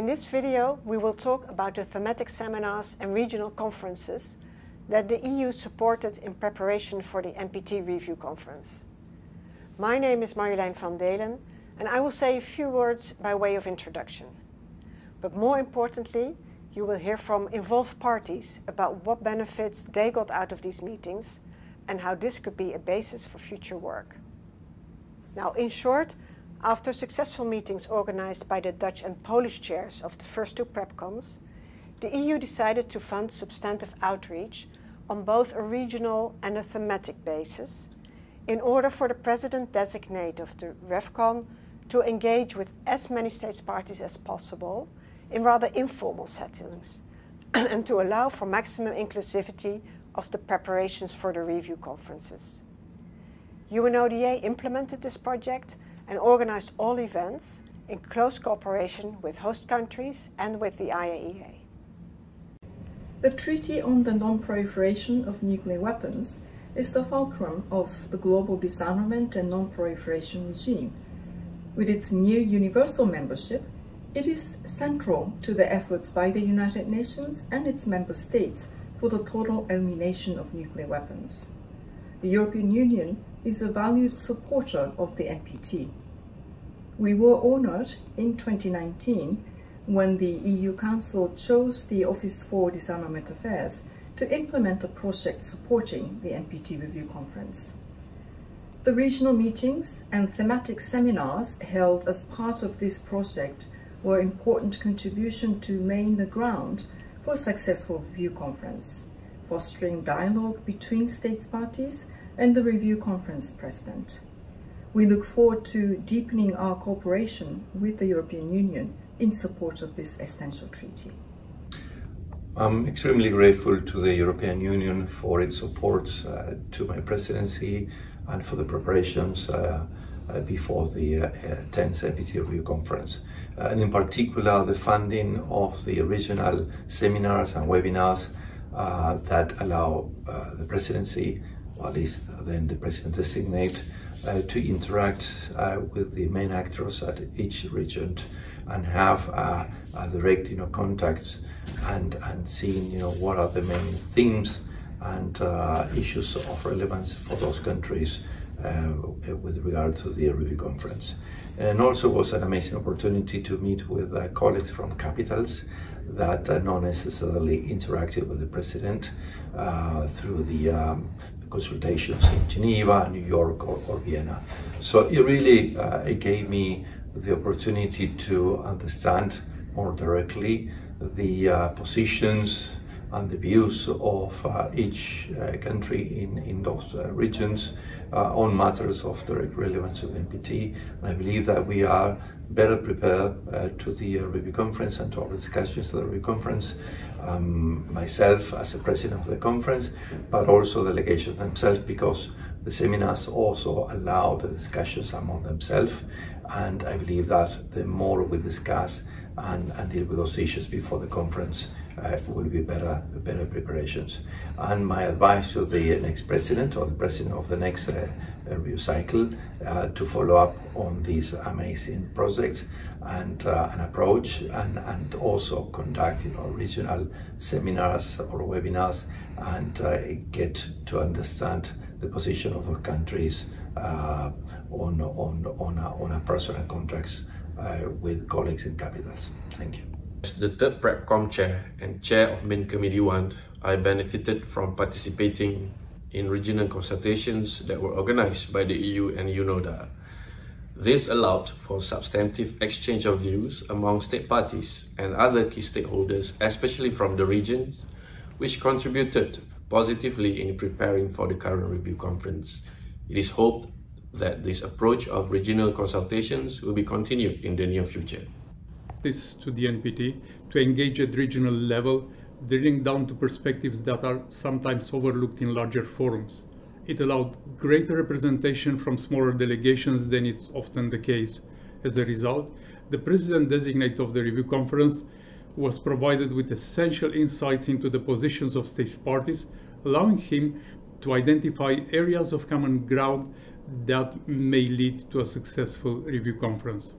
In this video, we will talk about the thematic seminars and regional conferences that the EU supported in preparation for the NPT Review Conference. My name is Marjolijn van Deelen, and I will say a few words by way of introduction. But more importantly, you will hear from involved parties about what benefits they got out of these meetings and how this could be a basis for future work. Now, in short, after successful meetings organized by the Dutch and Polish chairs of the first two PrepCons, the EU decided to fund substantive outreach on both a regional and a thematic basis in order for the President-designate of the RevCon to engage with as many states parties as possible in rather informal settings and to allow for maximum inclusivity of the preparations for the review conferences. UNODA implemented this project and organized all events in close cooperation with host countries and with the IAEA. The Treaty on the Non-Proliferation of Nuclear Weapons is the fulcrum of the global disarmament and non-proliferation regime. With its new universal membership, it is central to the efforts by the United Nations and its member states for the total elimination of nuclear weapons. The European Union is a valued supporter of the NPT. We were honored in 2019 when the EU Council chose the Office for Disarmament Affairs to implement a project supporting the NPT Review Conference. The regional meetings and thematic seminars held as part of this project were an important contribution to laying the ground for a successful review conference, fostering dialogue between states parties and the review conference president. We look forward to deepening our cooperation with the European Union in support of this essential treaty. I'm extremely grateful to the European Union for its support to my presidency and for the preparations before the 10th NPT Review Conference. And in particular, the funding of the regional seminars and webinars that allow the presidency, or at least then the president-designate, to interact with the main actors at each region and have direct contacts and seeing what are the main themes and issues of relevance for those countries with regard to the review conference. And also was an amazing opportunity to meet with colleagues from capitals that not necessarily interacted with the president through the consultations in Geneva, New York, or Vienna. So it really it gave me the opportunity to understand more directly the positions and the views of each country in those regions on matters of direct relevance to the NPT. And I believe that we are better prepared to the review conference and to our discussions at the review conference, myself as the president of the conference, but also the delegation themselves, because the seminars also allow the discussions among themselves. And I believe that the more we discuss and deal with those issues before the conference, will be better preparations. And my advice to the next president or the president of the next review cycle to follow up on these amazing projects and an approach and also conduct regional seminars or webinars and get to understand the position of the countries on a personal contracts with colleagues in capitals. Thank you. As the third PrepCom chair and chair of Main Committee 1, I benefited from participating in regional consultations that were organized by the EU and UNODA. This allowed for substantive exchange of views among state parties and other key stakeholders, especially from the regions, which contributed positively in preparing for the current review conference. It is hoped that this approach of regional consultations will be continued in the near future. This to the NPT to engage at regional level, drilling down to perspectives that are sometimes overlooked in larger forums. It allowed greater representation from smaller delegations than is often the case. As a result, the president-designate of the review conference was provided with essential insights into the positions of states parties, allowing him to identify areas of common ground that may lead to a successful review conference.